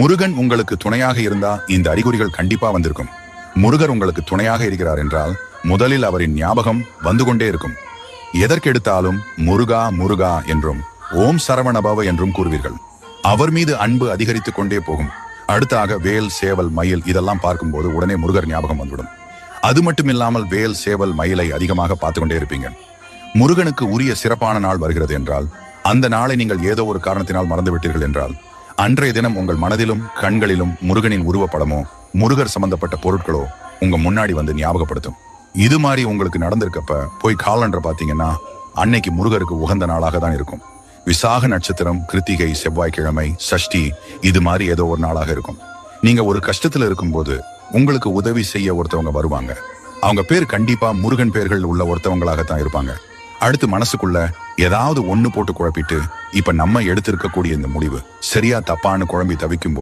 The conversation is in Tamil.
முருகன் உங்களுக்கு துணையாக இருந்தா இந்த அறிகுறிகள் கண்டிப்பா வந்திருக்கும். முருகர் உங்களுக்கு துணையாக இருக்கிறார் என்றால் முதலில் அவரின் ஞாபகம் வந்து கொண்டே இருக்கும். எதற்கெடுத்தாலும் முருகா முருகா என்றும் ஓம் சரவணபவ என்றும் கூறுவீர்கள். அவர் மீது அன்பு அதிகரித்துக் கொண்டே போகும். அடுத்தாக வேல், சேவல், மயில் இதெல்லாம் பார்க்கும்போது உடனே முருகர் ஞாபகம் வந்துவிடும். அது மட்டும் இல்லாமல் வேல், சேவல், மயிலை அதிகமாக பார்த்து கொண்டே இருப்பீங்க. முருகனுக்கு உரிய சிறப்பான நாள் வருகிறது என்றால், அந்த நாளை நீங்கள் ஏதோ ஒரு காரணத்தினால் மறந்துவிட்டீர்கள் என்றால், அன்றைய தினம் உங்கள் மனதிலும் கண்களிலும் முருகனின் உருவப்படமோ முருகர் சம்பந்தப்பட்ட பொருட்களோ உங்க முன்னாடி வந்து ஞாபகப்படுத்தும். இது மாதிரி உங்களுக்கு நடந்திருக்கப்ப போய் காலண்டர் பார்த்தீங்கன்னா அன்னைக்கு முருகருக்கு உகந்த நாளாக தான் இருக்கும். விசாக நட்சத்திரம், கிருத்திகை, செவ்வாய்க்கிழமை, சஷ்டி இது மாதிரி ஏதோ ஒரு நாளாக இருக்கும். நீங்க ஒரு கஷ்டத்துல இருக்கும்போது உங்களுக்கு உதவி செய்ய ஒருத்தவங்க வருவாங்க. அவங்க பேர் கண்டிப்பா முருகன் பேர்கள் உள்ள ஒருத்தவங்களாகத்தான் இருப்பாங்க. அடுத்து மனசுக்குள்ள ஏதாவது ஒண்ணு போட்டு குழப்பிட்டு இப்ப நம்ம எடுத்திருக்கக்கூடிய இந்த முடிவு சரியா தப்பான்னு குழம்பி தவிக்கும்